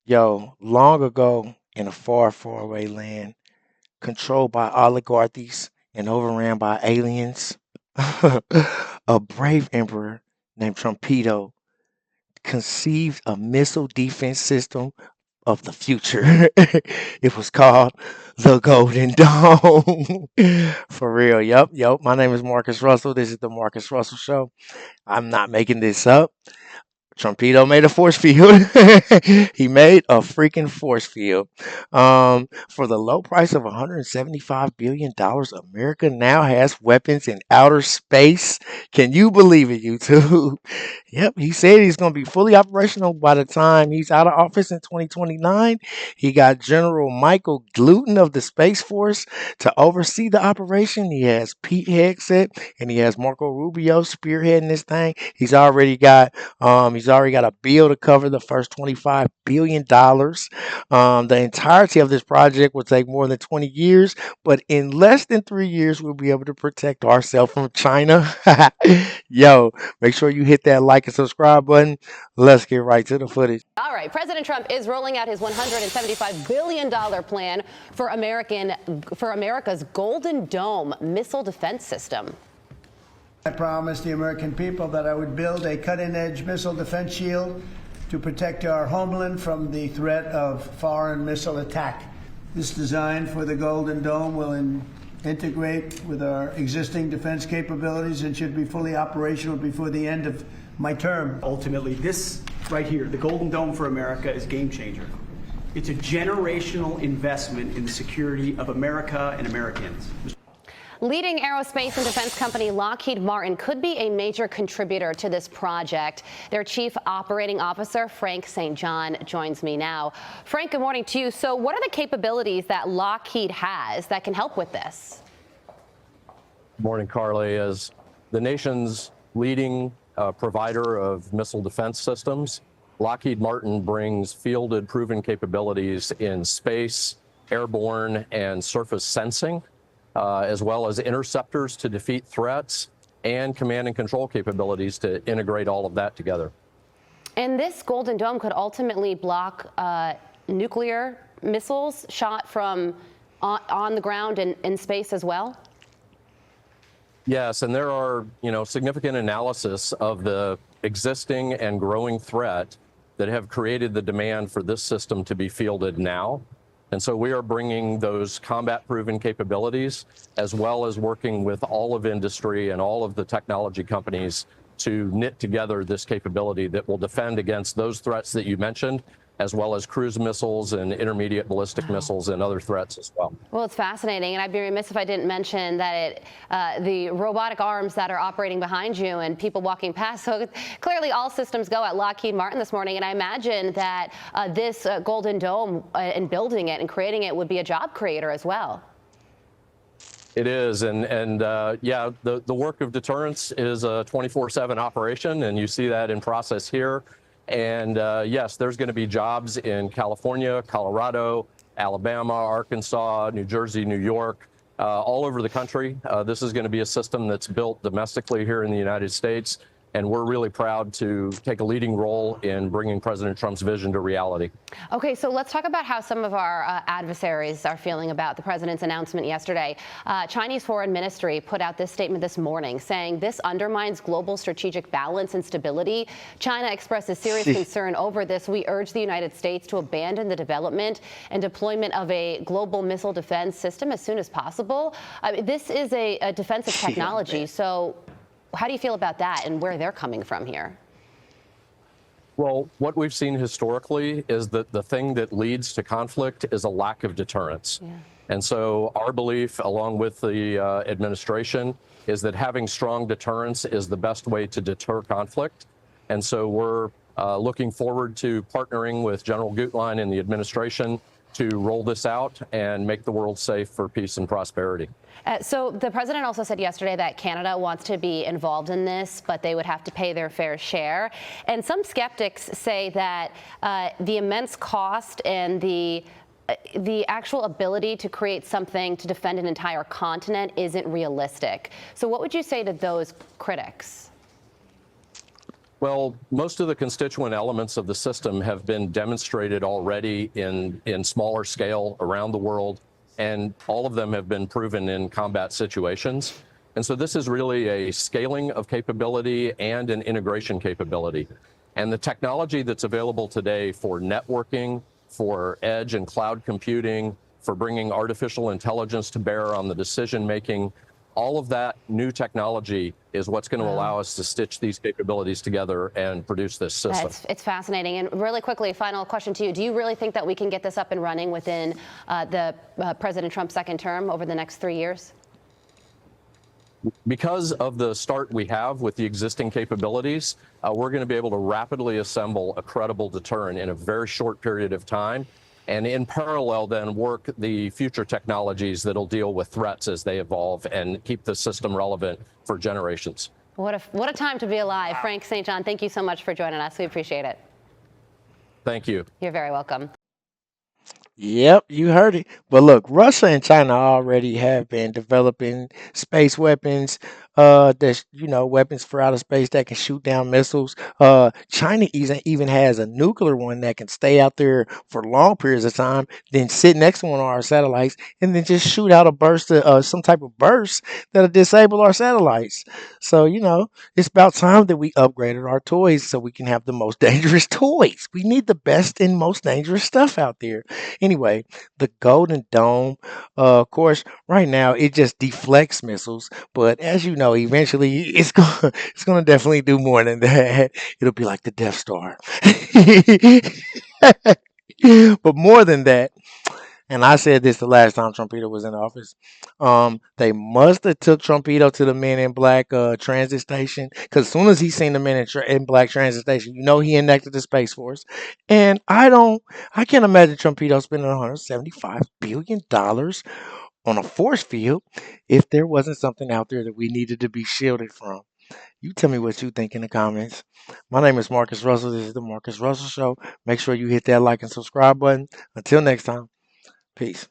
Yo, long ago in a far, far away land, controlled by oligarchies and overran by aliens, a brave emperor named Trumpito conceived a missile defense system of the future. It was called the Golden Dome. For real. Yep. My name is Marcus Russell. This is the Marcus Russell Show. I'm not making this up. Trumpito made a force field. He made a freaking force field. For the low price of $175 billion, America now has weapons in outer space. Can you believe it, YouTube? Yep, he said he's going to be fully operational by the time he's out of office in 2029. He got General Michael Gluten of the Space Force to oversee the operation. He has Pete Hegseth and he has Marco Rubio spearheading this thing. He's already got a bill to cover the first $25 billion. The entirety of this project will take more than 20 years, but in less than 3 years, we'll be able to protect ourselves from China. Yo, make sure you hit that like and subscribe button. Let's get right to the footage. All right, President Trump is rolling out his $175 billion plan for America's Golden Dome missile defense system. I promised the American people that I would build a cutting-edge missile defense shield to protect our homeland from the threat of foreign missile attack. This design for the Golden Dome will integrate with our existing defense capabilities and should be fully operational before the end of my term. Ultimately, this right here, the Golden Dome for America, is a game changer. It's a generational investment in the security of America and Americans. Leading aerospace and defense company Lockheed Martin could be a major contributor to this project. Their chief operating officer, Frank St. John, joins me now. Frank, good morning to you. So what are the capabilities that Lockheed has that can help with this? Good morning, Carly. As the nation's leading provider of missile defense systems, Lockheed Martin brings fielded proven capabilities in space, airborne, and surface sensing, as well as interceptors to defeat threats and command and control capabilities to integrate all of that together. And this Golden Dome could ultimately block nuclear missiles shot from on the ground and in space as well? Yes, and there are, significant analysis of the existing and growing threat that have created the demand for this system to be fielded now. And so we are bringing those combat-proven capabilities, as well as working with all of industry and all of the technology companies to knit together this capability that will defend against those threats that you mentioned, as well as cruise missiles and intermediate ballistic missiles and other threats as well. Well, it's fascinating, and I'd be remiss if I didn't mention that the robotic arms that are operating behind you and people walking past. So clearly all systems go at Lockheed Martin this morning, and I imagine that this Golden Dome and building it and creating it would be a job creator as well. It is, yeah, the work of deterrence is a 24/7 operation, and you see that in process here. And yes, there's going to be jobs in California, Colorado, Alabama, Arkansas, New Jersey, New York, all over the country. This is going to be a system that's built domestically here in the United States. And we're really proud to take a leading role in bringing President Trump's vision to reality. Okay, so let's talk about how some of our adversaries are feeling about the president's announcement yesterday. Chinese Foreign Ministry put out this statement this morning saying this undermines global strategic balance and stability. China expresses serious concern over this. We urge the United States to abandon the development and deployment of a global missile defense system as soon as possible. This is a defensive technology, so how do you feel about that and where they're coming from here? Well, what we've seen historically is that the thing that leads to conflict is a lack of deterrence. Yeah. And so our belief, along with the administration, is that having strong deterrence is the best way to deter conflict. And so we're looking forward to partnering with General Gutlein and the administration to roll this out and make the world safe for peace and prosperity. So the president also said yesterday that Canada wants to be involved in this, but they would have to pay their fair share. And some skeptics say that the immense cost and the actual ability to create something to defend an entire continent isn't realistic. So what would you say to those critics? Well, most of the constituent elements of the system have been demonstrated already in smaller scale around the world, and all of them have been proven in combat situations. And so this is really a scaling of capability and an integration capability. And the technology that's available today for networking, for edge and cloud computing, for bringing artificial intelligence to bear on the decision making, all of that new technology is what's going to allow us to stitch these capabilities together and produce this system. It's fascinating. And really quickly, final question to you. Do you really think that we can get this up and running within President Trump's second term over the next 3 years? Because of the start we have with the existing capabilities, we're going to be able to rapidly assemble a credible deterrent in a very short period of time. And in parallel, then work the future technologies that'll deal with threats as they evolve and keep the system relevant for generations. What a time to be alive. Frank St. John, thank you so much for joining us. We appreciate it. Thank you. You're very welcome. Yep, you heard it. But look, Russia and China already have been developing space weapons. There's weapons for outer space that can shoot down missiles. China even has a nuclear one that can stay out there for long periods of time, then sit next to one of our satellites, and then just shoot out a burst of some type of burst that'll disable our satellites. So it's about time that we upgraded our toys so we can have the most dangerous toys. We need the best and most dangerous stuff out there. Anyway, the Golden Dome, of course, right now it just deflects missiles, but as you know, eventually it's gonna definitely do more than that. It'll be like the Death Star, but more than that. And I said this the last time Trumpito was in office. They must have took Trumpito to the Men in Black transit station, because as soon as he seen the Men in Black transit station, he enacted the Space Force. And I can't imagine Trumpito spending $175 billion on a force field if there wasn't something out there that we needed to be shielded from. You tell me what you think in the comments. My name is Marcus Russell. This is the Marcus Russell Show. Make sure you hit that like and subscribe button. Until next time, peace.